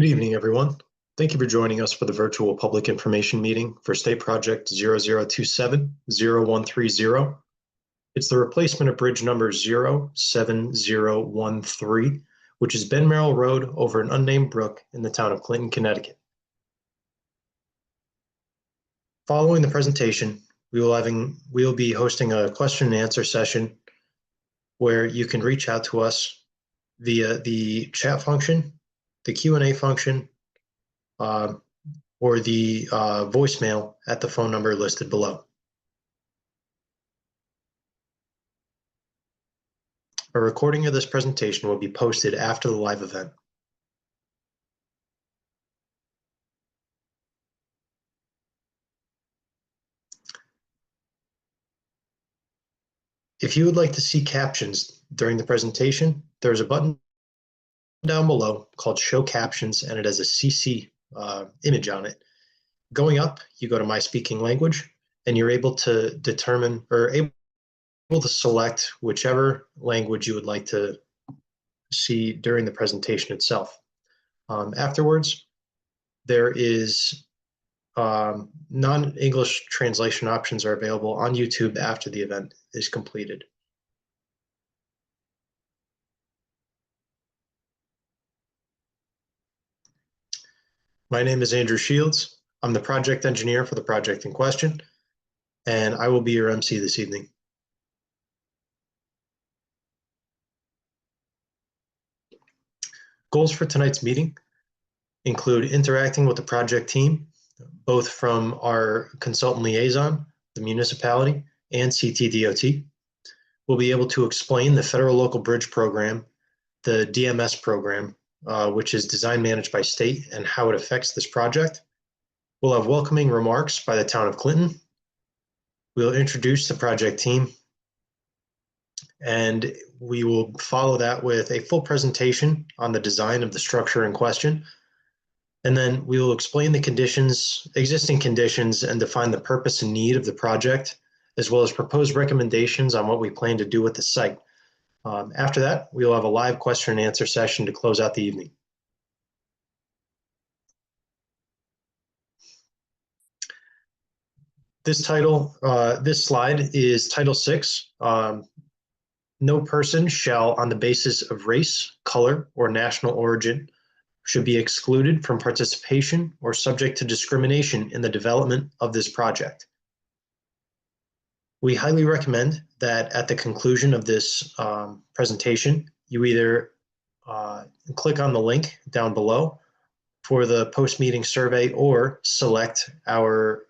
Good evening, everyone. Thank you for joining us for the virtual public information meeting for State Project 0027-0130. It's the replacement of bridge number 07013, which is Ben Merrill Road over an unnamed brook in the town of Clinton, Connecticut. Following the presentation, we will be hosting a question and answer session where you can reach out to us via the chat function, the Q&A function, or the voicemail at the phone number listed below. A recording of this presentation will be posted after the live event. If you would like to see captions during the presentation, there's a button down below called Show Captions, and it has a CC image on it. Going up, you go to My Speaking Language, and you're able to determine or able to select whichever language you would like to see during the presentation itself. Afterwards, there is non-English translation options are available on YouTube after the event is completed. My name is Andrew Shields. I'm the project engineer for the project in question, and I will be your MC this evening. Goals for tonight's meeting include interacting with the project team, both from our consultant liaison, the municipality, and CTDOT. We'll be able to explain the Federal Local Bridge Program, the DMS program, which is designed managed by state, and how it affects this project. We'll have welcoming remarks by the town of Clinton. We'll introduce the project team, and we will follow that with a full presentation on the design of the structure in question. And then we will explain the conditions, existing conditions, and define the purpose and need of the project, as well as propose recommendations on what we plan to do with the site. After that, we will have a live question and answer session to close out the evening. This slide is Title VI. No person shall, on the basis of race, color, or national origin, should be excluded from participation or subject to discrimination in the development of this project. We highly recommend that at the conclusion of this presentation, you either click on the link down below for the post-meeting survey, or select our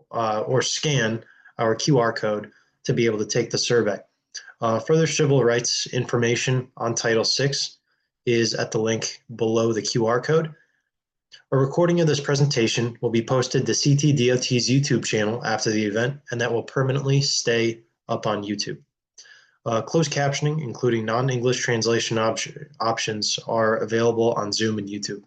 or scan our QR code to be able to take the survey. Further civil rights information on Title VI is at the link below the QR code. A recording of this presentation will be posted to CTDOT's YouTube channel after the event, and that will permanently stay up on YouTube. Closed captioning, including non-English translation options, are available on Zoom and YouTube.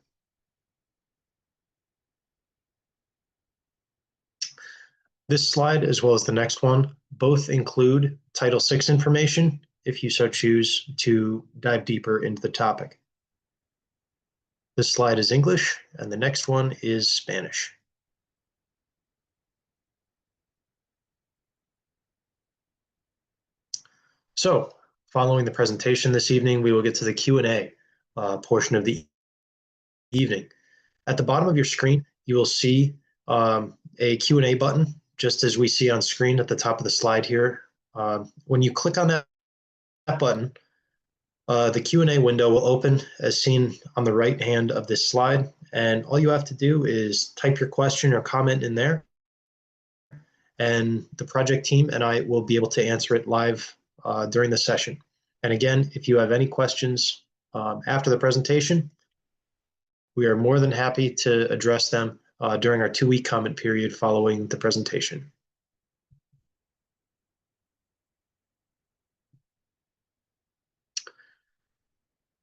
This slide, as well as the next one, both include Title VI information if you so choose to dive deeper into the topic. This slide is English, and the next one is Spanish. So, following the presentation this evening, we will get to the Q&A portion of the evening. At the bottom of your screen, you will see a Q&A button, just as we see on screen at the top of the slide here. When you click on that button, the Q&A window will open as seen on the right hand of this slide, and all you have to do is type your question or comment in there, and the project team and I will be able to answer it live during the session. And again, if you have any questions after the presentation, we are more than happy to address them during our 2-week comment period following the presentation.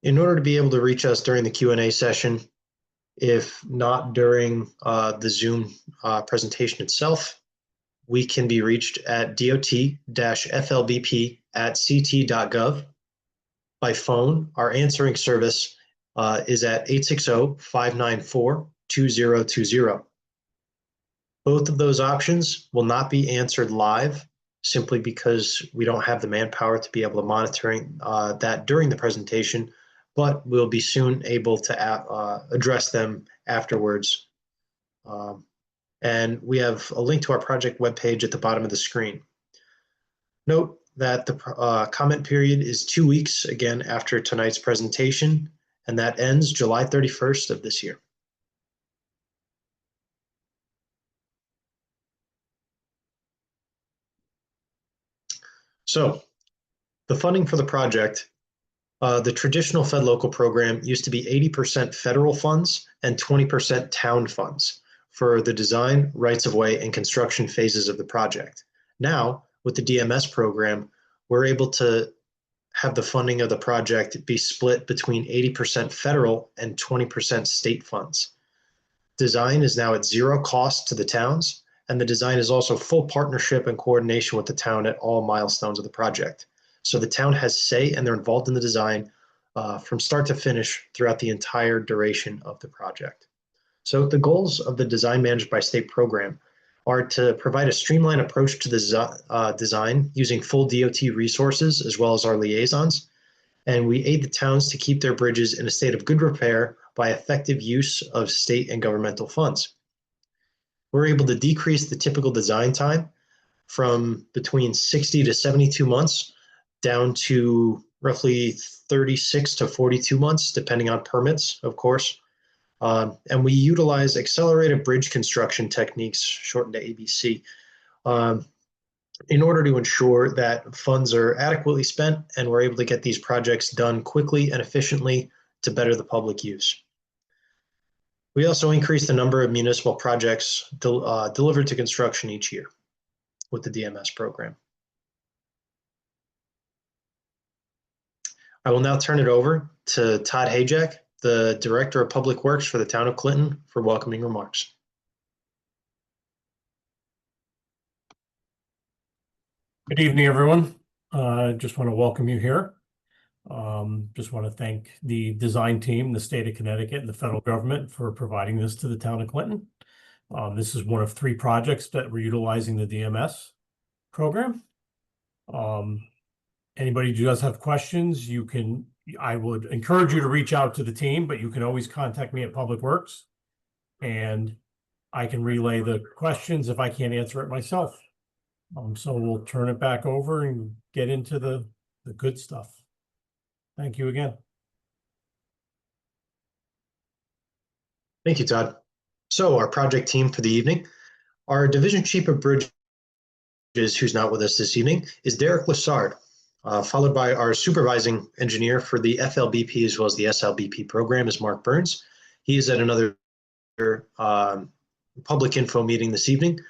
In order to be able to reach us during the Q&A session, if not during the Zoom presentation itself, we can be reached at dot-flbp@ct.gov. By phone, our answering service is at 860-594-2020. Both of those options will not be answered live simply because we don't have the manpower to be able to monitor that during the presentation, but we'll be soon able to address them afterwards. And we have a link to our project webpage at the bottom of the screen. Note that the comment period is 2 weeks, again, after tonight's presentation, and that ends July 31st of this year. So the funding for the project, the traditional Fed Local program used to be 80% federal funds and 20% town funds for the design, rights-of-way, and construction phases of the project. Now, with the DMS program, we're able to have the funding of the project be split between 80% federal and 20% state funds. Design is now at zero cost to the towns, and the design is also full partnership and coordination with the town at all milestones of the project. So the town has say and they're involved in the design from start to finish throughout the entire duration of the project. So the goals of the Design Managed by State program are to provide a streamlined approach to the design using full DOT resources as well as our liaisons. And we aid the towns to keep their bridges in a state of good repair by effective use of state and governmental funds. We're able to decrease the typical design time from between 60 to 72 months down to roughly 36 to 42 months, depending on permits, of course. And we utilize accelerated bridge construction techniques, shortened to ABC, in order to ensure that funds are adequately spent and we're able to get these projects done quickly and efficiently to better the public use. We also increase the number of municipal projects delivered to construction each year with the DMS program. I will now turn it over to Todd Hajek, the Director of Public Works for the Town of Clinton, for welcoming remarks. Good evening, everyone. Just want to welcome you here. Just want to thank the design team, the state of Connecticut, and the federal government for providing this to the town of Clinton. This is one of 3 projects that we're utilizing the DMS program. Anybody who does have questions, I would encourage you to reach out to the team, but you can always contact me at Public Works and I can relay the questions if I can't answer it myself. So we'll turn it back over and get into the good stuff. Thank you again. Thank you, Todd. So our project team for the evening, our Division Chief of Bridges, who's not with us this evening, is Derek Lassard, followed by our supervising engineer for the FLBP as well as the SLBP program is Mark Burns. He is at another public info meeting this evening.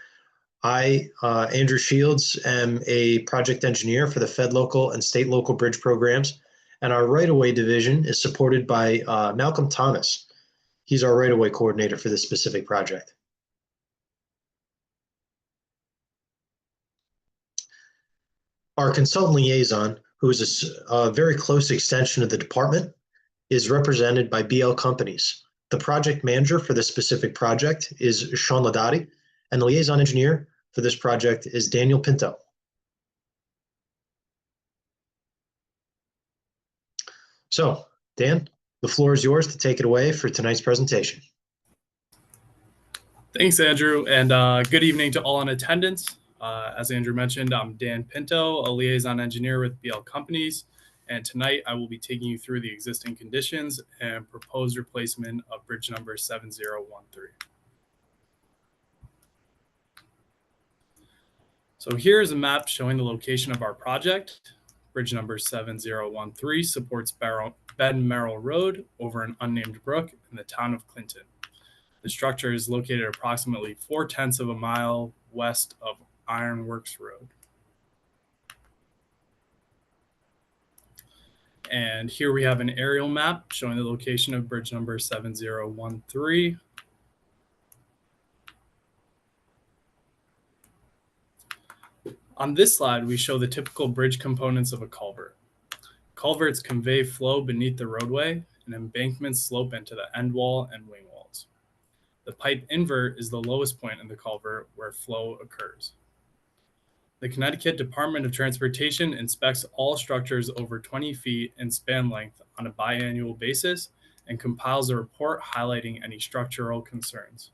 I, Andrew Shields, am a project engineer for the Fed Local and State Local Bridge programs, and our right-of-way division is supported by Malcolm Thomas. He's our right-of-way coordinator for this specific project. Our consultant liaison, who is a very close extension of the department, is represented by BL Companies. The project manager for this specific project is Sean Ladati, and the liaison engineer for this project is Daniel Pinto. So, Dan, the floor is yours to take it away for tonight's presentation. Thanks, Andrew, and good evening to all in attendance. As Andrew mentioned, I'm Dan Pinto, a liaison engineer with BL Companies, and tonight I will be taking you through the existing conditions and proposed replacement of bridge number 7013. So here is a map showing the location of our project. Bridge number 7013 supports Ben Merrill Road over an unnamed brook in the town of Clinton. The structure is located approximately 0.4 of a mile west of Ironworks Road. And here we have an aerial map showing the location of bridge number 7013. On this slide, we show the typical bridge components of a culvert. Culverts convey flow beneath the roadway and embankments slope into the end wall and wing walls. The pipe invert is the lowest point in the culvert where flow occurs. The Connecticut Department of Transportation inspects all structures over 20 feet in span length on a biannual basis and compiles a report highlighting any structural concerns.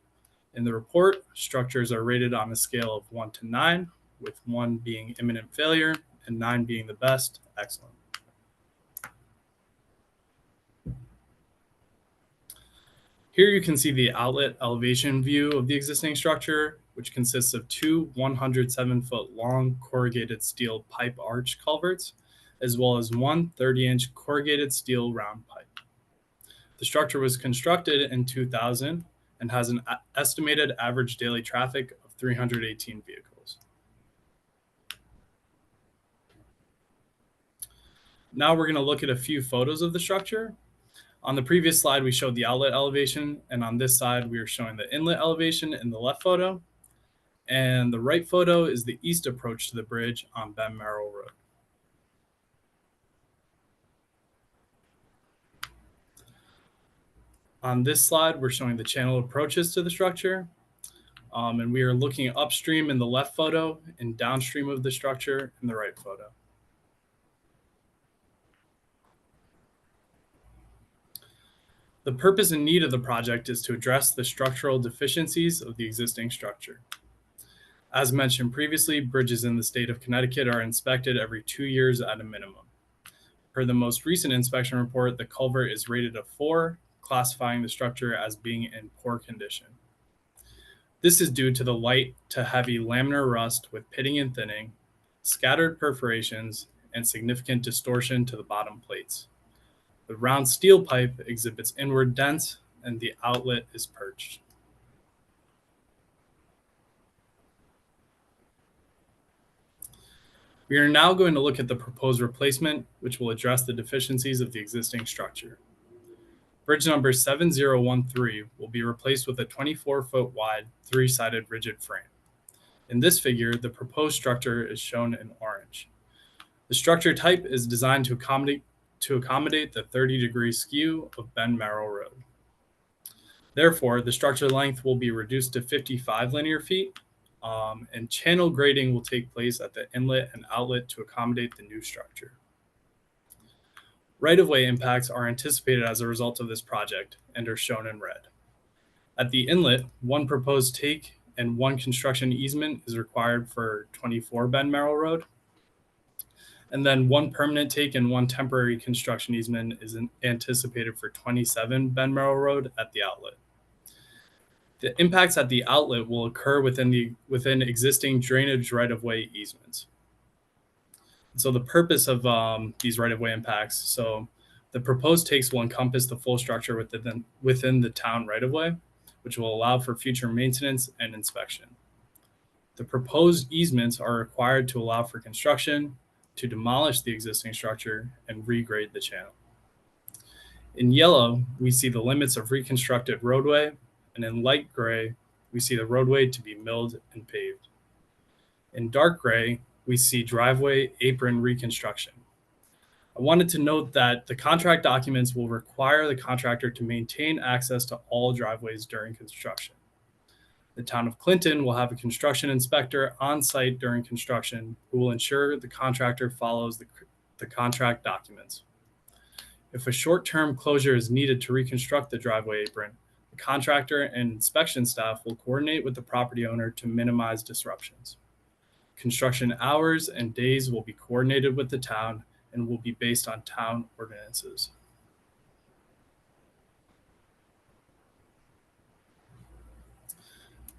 In the report, structures are rated on a scale of 1 to 9, with 1 being imminent failure and 9 being the best, excellent. Here you can see the outlet elevation view of the existing structure, which consists of 2 107-foot long corrugated steel pipe arch culverts, as well as 1 30-inch corrugated steel round pipe. The structure was constructed in 2000 and has an estimated average daily traffic of 318 vehicles. Now we're going to look at a few photos of the structure. On the previous slide, we showed the outlet elevation, and on this side, we are showing the inlet elevation in the left photo. And the right photo is the east approach to the bridge on Ben Merrill Road. On this slide, we're showing the channel approaches to the structure. And we are looking upstream in the left photo and downstream of the structure in the right photo. The purpose and need of the project is to address the structural deficiencies of the existing structure. As mentioned previously, bridges in the state of Connecticut are inspected every 2 years at a minimum. Per the most recent inspection report, the culvert is rated a 4, classifying the structure as being in poor condition. This is due to the light to heavy laminar rust with pitting and thinning, scattered perforations, and significant distortion to the bottom plates. The round steel pipe exhibits inward dents, and the outlet is perched. We are now going to look at the proposed replacement, which will address the deficiencies of the existing structure. Bridge number 7013 will be replaced with a 24-foot wide, 3-sided rigid frame. In this figure, the proposed structure is shown in orange. The structure type is designed to accommodate the 30-degree skew of Ben Merrill Road. Therefore, the structure length will be reduced to 55 linear feet, and channel grading will take place at the inlet and outlet to accommodate the new structure. Right-of-way impacts are anticipated as a result of this project and are shown in red. At the inlet, 1 proposed take and 1 construction easement is required for 24 Ben Merrill Road. And then 1 permanent take and 1 temporary construction easement is anticipated for 27 Ben Merrill Road at the outlet. The impacts at the outlet will occur within existing drainage right-of-way easements. So the purpose of these right-of-way impacts, so the proposed takes will encompass the full structure within the town right-of-way, which will allow for future maintenance and inspection. The proposed easements are required to allow for construction, to demolish the existing structure, and regrade the channel. In yellow, we see the limits of reconstructed roadway, and in light gray, we see the roadway to be milled and paved. In dark gray, we see driveway apron reconstruction. I wanted to note that the contract documents will require the contractor to maintain access to all driveways during construction. The town of Clinton will have a construction inspector on site during construction who will ensure the contractor follows the contract documents. If a short-term closure is needed to reconstruct the driveway apron, the contractor and inspection staff will coordinate with the property owner to minimize disruptions. Construction hours and days will be coordinated with the town and will be based on town ordinances.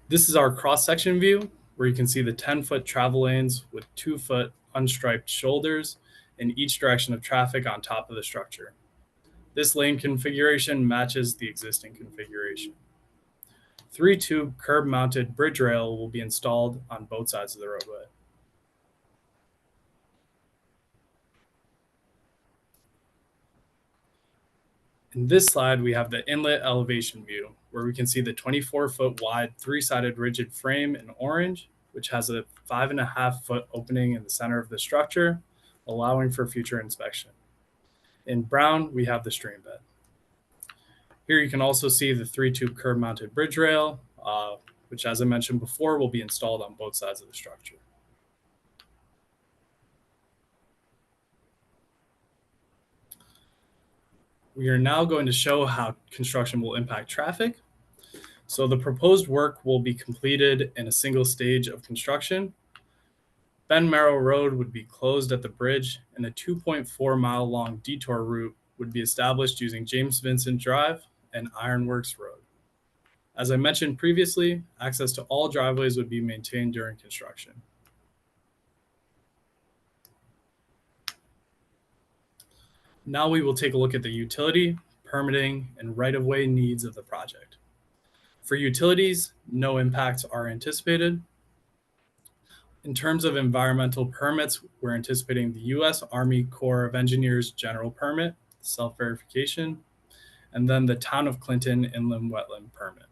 This is our cross-section view, where you can see the 10-foot travel lanes with 2-foot unstriped shoulders in each direction of traffic on top of the structure. This lane configuration matches the existing configuration. 3-tube curb-mounted bridge rail will be installed on both sides of the roadway. In this slide, we have the inlet elevation view, where we can see the 24-foot wide 3-sided rigid frame in orange, which has a 5.5-foot opening in the center of the structure, allowing for future inspection. In brown, we have the stream bed. Here you can also see the 3-tube curb mounted bridge rail, which as I mentioned before, will be installed on both sides of the structure. We are now going to show how construction will impact traffic. So the proposed work will be completed in a single stage of construction. Ben Merrill Road would be closed at the bridge, and a 2.4-mile long detour route would be established using James Vincent Drive and Ironworks Road. As I mentioned previously, access to all driveways would be maintained during construction. Now we will take a look at the utility, permitting, and right-of-way needs of the project. For utilities, no impacts are anticipated. In terms of environmental permits, we're anticipating the U.S. Army Corps of Engineers General Permit, self-verification, and then the Town of Clinton Inland Wetland Permit.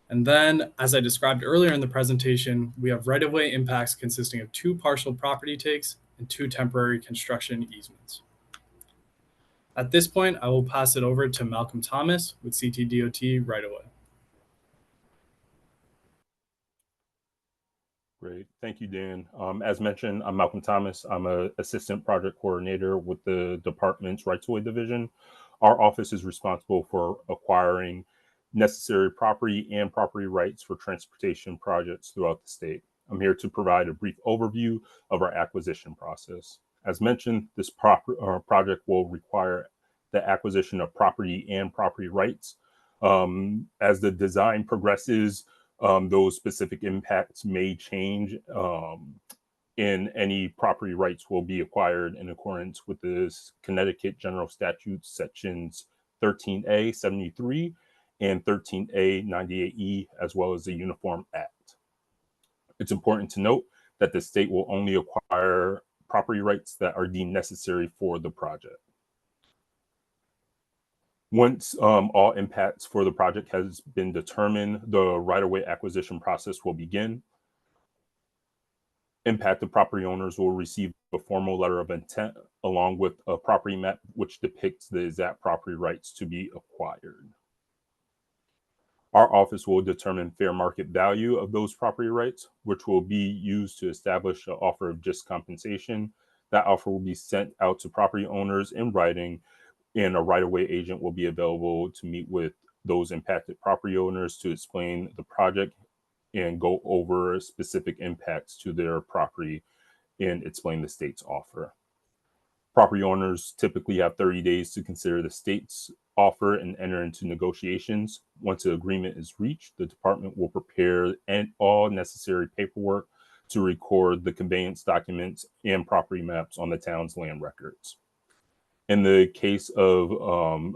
And then, as I described earlier in the presentation, we have right-of-way impacts consisting of 2 partial property takes and 2 temporary construction easements. At this point, I will pass it over to Malcolm Thomas with CTDOT right-of-way. Great. Thank you, Dan. As mentioned, I'm Malcolm Thomas. I'm an assistant project coordinator with the department's rights-of-way division. Our office is responsible for acquiring necessary property and property rights for transportation projects throughout the state. I'm here to provide a brief overview of our acquisition process. As mentioned, this project will require the acquisition of property and property rights. As the design progresses, those specific impacts may change, and any property rights will be acquired in accordance with the Connecticut General Statutes sections 13A 73 and 13A 98E, as well as the Uniform Act. It's important to note that the state will only acquire property rights that are deemed necessary for the project. Once all impacts for the project has been determined, the right-of-way acquisition process will begin. Impacted property owners will receive a formal letter of intent along with a property map which depicts the exact property rights to be acquired. Our office will determine fair market value of those property rights, which will be used to establish an offer of just compensation. That offer will be sent out to property owners in writing, and a right-of-way agent will be available to meet with those impacted property owners to explain the project and go over specific impacts to their property and explain the state's offer. Property owners typically have 30 days to consider the state's offer and enter into negotiations. Once an agreement is reached, the department will prepare all necessary paperwork to record the conveyance documents and property maps on the town's land records. In the case of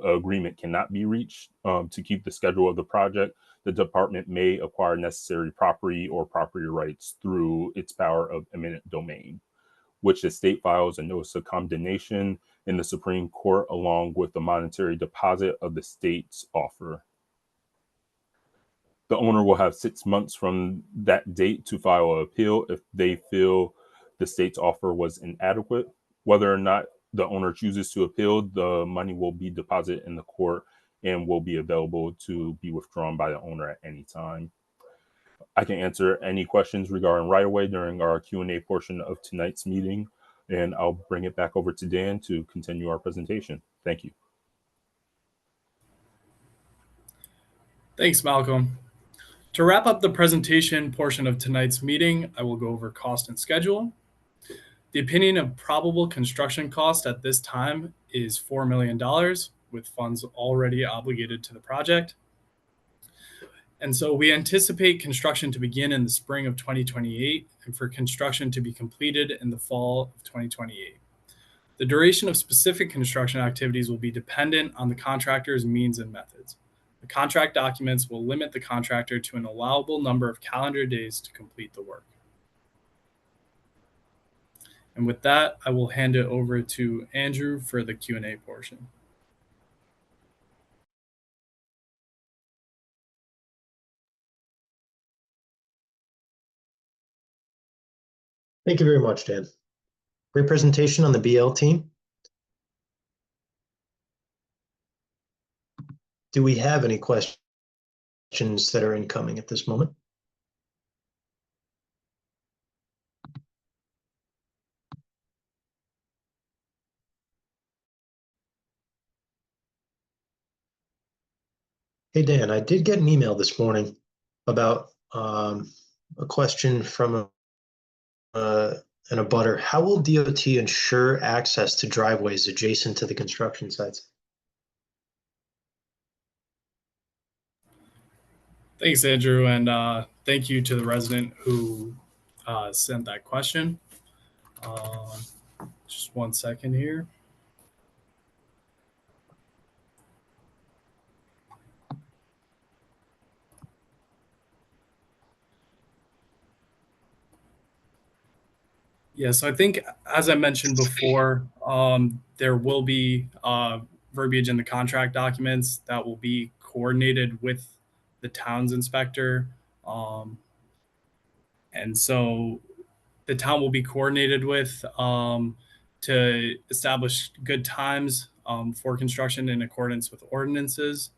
agreement cannot be reached to keep the schedule of the project, the department may acquire necessary property or property rights through its power of eminent domain, which the state files a notice of condemnation in the Supreme Court along with the monetary deposit of the state's offer. The owner will have 6 months from that date to file an appeal if they feel the state's offer was inadequate. Whether or not the owner chooses to appeal, the money will be deposited in the court and will be available to be withdrawn by the owner at any time. I can answer any questions regarding right-of-way during our Q&A portion of tonight's meeting, and I'll bring it back over to Dan to continue our presentation. Thank you. Thanks, Malcolm. To wrap up the presentation portion of tonight's meeting, I will go over cost and schedule. The opinion of probable construction cost at this time is $4 million, with funds already obligated to the project. And so we anticipate construction to begin in the spring of 2028 and for construction to be completed in the fall of 2028. The duration of specific construction activities will be dependent on the contractor's means and methods. The contract documents will limit the contractor to an allowable number of calendar days to complete the work. And with that, I will hand it over to Andrew for the Q&A portion. Thank you very much, Dan. Great presentation on the BL team. Do we have any questions that are incoming at this moment? Hey, Dan, I did get an email this morning about a question from an abutter. How will DOT ensure access to driveways adjacent to the construction sites? Thanks, Andrew, and thank you to the resident who sent that question. Just 1 second here. Yeah, so I think, as I mentioned before, there will be verbiage in the contract documents that will be coordinated with the town's inspector. And so the town will be coordinated with to establish good times for construction in accordance with ordinances.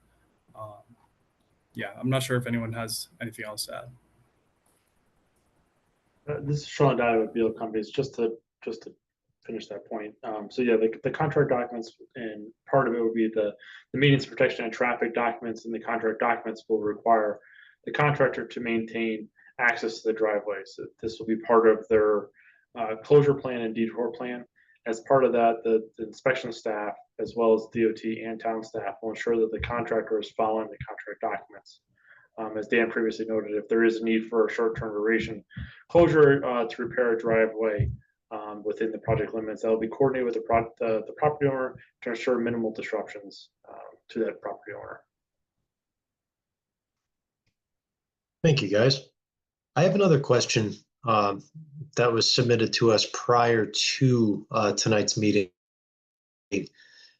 Yeah, I'm not sure if anyone has anything else to add. This is Sean Dye with Beal Companies. Just to finish that point. So yeah, the contract documents, and part of it would be the maintenance, protection, and traffic documents, and the contract documents will require the contractor to maintain access to the driveway. So this will be part of their closure plan and detour plan. As part of that, the inspection staff, as well as DOT and town staff, will ensure that the contractor is following the contract documents. As Dan previously noted, if there is a need for a short-term duration closure to repair a driveway within the project limits, that will be coordinated with the property owner to ensure minimal disruptions to that property owner. Thank you, guys. I have another question that was submitted to us prior to tonight's meeting.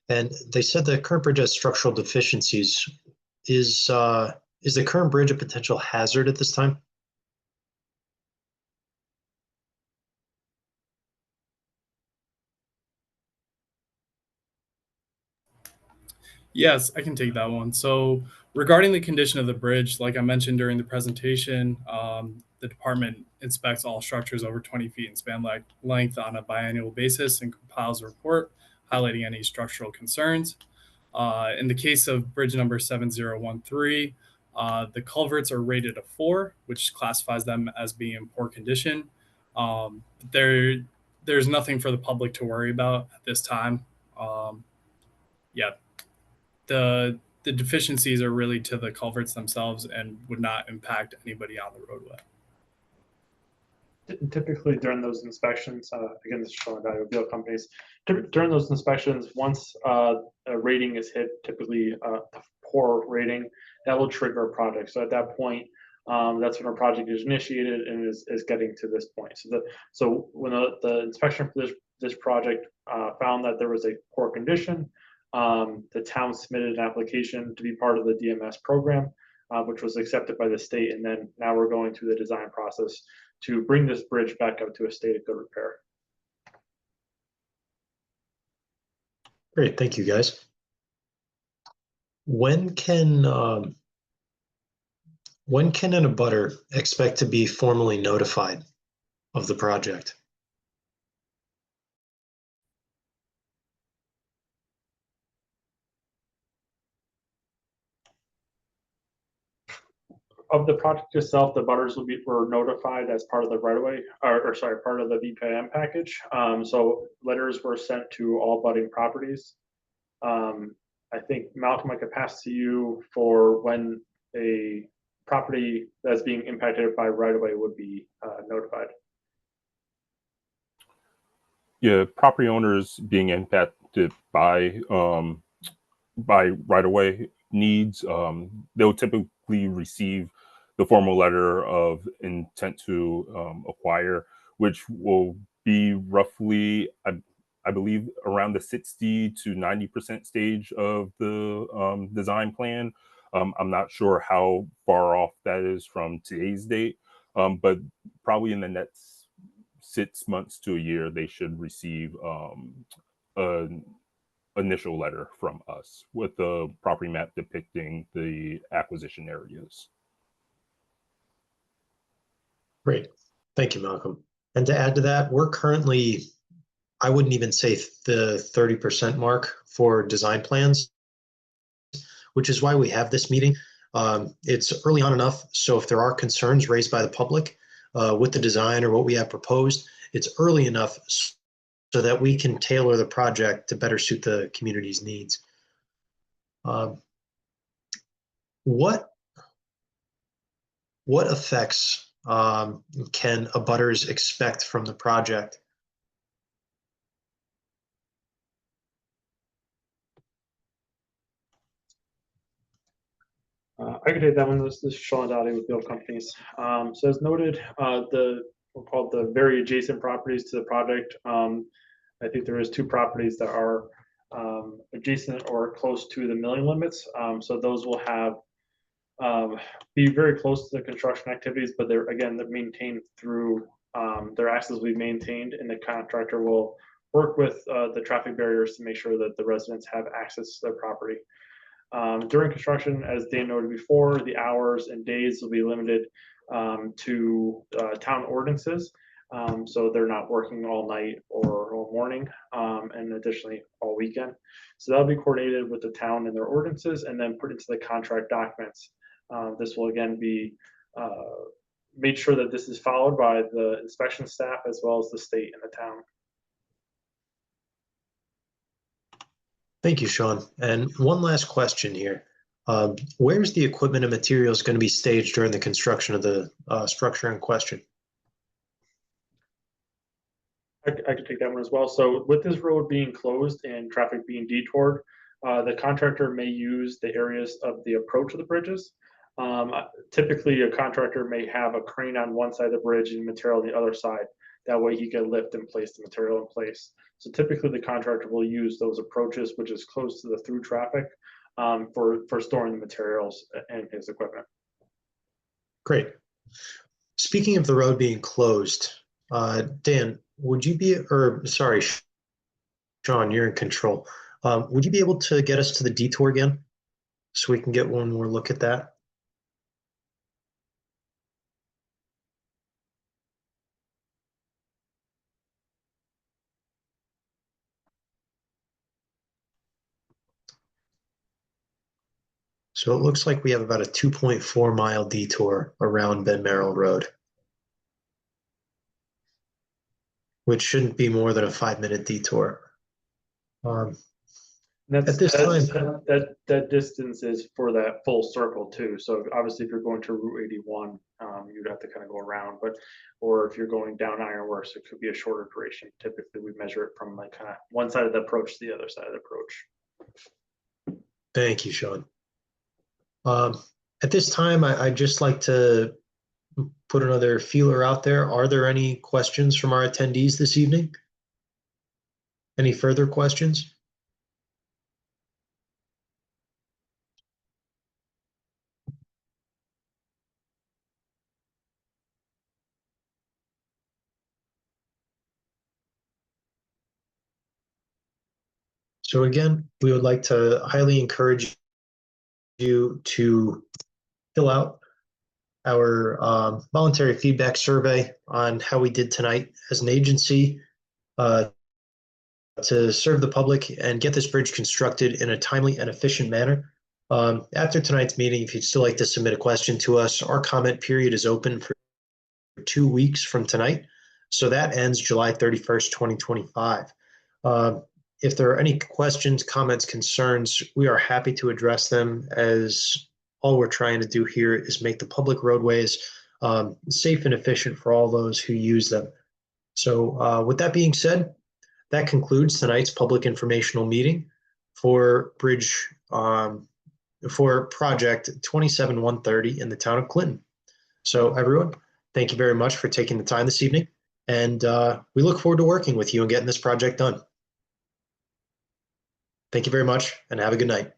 And they said the current bridge has structural deficiencies. Is the current bridge a potential hazard at this time? Yes, I can take that one. So regarding the condition of the bridge, like I mentioned during the presentation, the department inspects all structures over 20 feet in span length on a biannual basis and compiles a report highlighting any structural concerns. In the case of bridge number 7013, the culverts are rated a 4, which classifies them as being in poor condition. There's nothing for the public to worry about at this time. Yeah, the deficiencies are really to the culverts themselves and would not impact anybody on the roadway. Typically during those inspections, again, this is Sean Dye with Beal Companies. During those inspections, once a rating is hit, typically a poor rating, that will trigger a project. So at that point, that's when our project is initiated and is getting to this point. So when the inspection for this project found that there was a poor condition, the town submitted an application to be part of the DMS program, which was accepted by the state. And then now we're going through the design process to bring this bridge back up to a state of good repair. Great, thank you, guys. When can an abutter expect to be formally notified of the project? Of the project itself, the butters were notified as part of the right-of-way, or sorry, part of the VPIM package. So letters were sent to all budding properties. I think Malcolm, I could pass to you for when a property that's being impacted by right-of-way would be notified. Yeah, property owners being impacted by right-of-way needs, they'll typically receive the formal letter of intent to acquire, which will be roughly, I believe, around the 60 to 90% stage of the design plan. I'm not sure how far off that is from today's date, but probably in the next 6 months to a year, they should receive initial letter from us with the property map depicting the acquisition areas. Great. Thank you, Malcolm. And to add to that, we're currently, I wouldn't even say the 30% mark for design plans, which is why we have this meeting. It's early on enough, so if there are concerns raised by the public with the design or what we have proposed, it's early enough so that we can tailor the project to better suit the community's needs. What effects can abutters expect from the project? I can take that one. This is Sean Dottie with Bill Companies. So as noted, we'll call it the very adjacent properties to the project. I think there is 2 properties that are adjacent or close to the milling limits. So those will have be very close to the construction activities, but they're maintained through their access will be maintained, and the contractor will work with the traffic barriers to make sure that the residents have access to their property. During construction, as Dan noted before, the hours and days will be limited to town ordinances. So they're not working all night or all morning, and additionally all weekend. So that'll be coordinated with the town and their ordinances and then put into the contract documents. This will again be made sure that this is followed by the inspection staff as well as the state and the town. Thank you, Sean. And one last question here. Where's the equipment and materials going to be staged during the construction of the structure in question? I could take that one as well. So with this road being closed and traffic being detoured, the contractor may use the areas of the approach of the bridges. Typically, a contractor may have a crane on one side of the bridge and material on the other side. That way he can lift and place the material in place. So typically the contractor will use those approaches, which is close to the through traffic, for storing the materials and his equipment. Great. Speaking of the road being closed, Dan, would you be, or sorry, Sean, you're in control. Would you be able to get us to the detour again so we can get one more look at that? So it looks like we have about a 2.4 mile detour around Ben Merrill Road, which shouldn't be more than a 5-minute detour. At this time, that distance is for that full circle too. So obviously, if you're going to Route 81, you'd have to kind of go around. Or if you're going down Ironworks, it could be a shorter duration. Typically, we measure it from like kind of one side of the approach to the other side of the approach. Thank you, Sean. At this time, I'd just like to put another feeler out there. Are there any questions from our attendees this evening? Any further questions? So again, we would like to highly encourage you to fill out our voluntary feedback survey on how we did tonight as an agency to serve the public and get this bridge constructed in a timely and efficient manner. After tonight's meeting, if you'd still like to submit a question to us, our comment period is open for 2 weeks from tonight. So that ends July 31st, 2025. If there are any questions, comments, concerns, we are happy to address them, as all we're trying to do here is make the public roadways safe and efficient for all those who use them. So with that being said, that concludes tonight's public informational meeting for for project 27130 in the town of Clinton. So everyone, thank you very much for taking the time this evening, and we look forward to working with you and getting this project done. Thank you very much, and have a good night.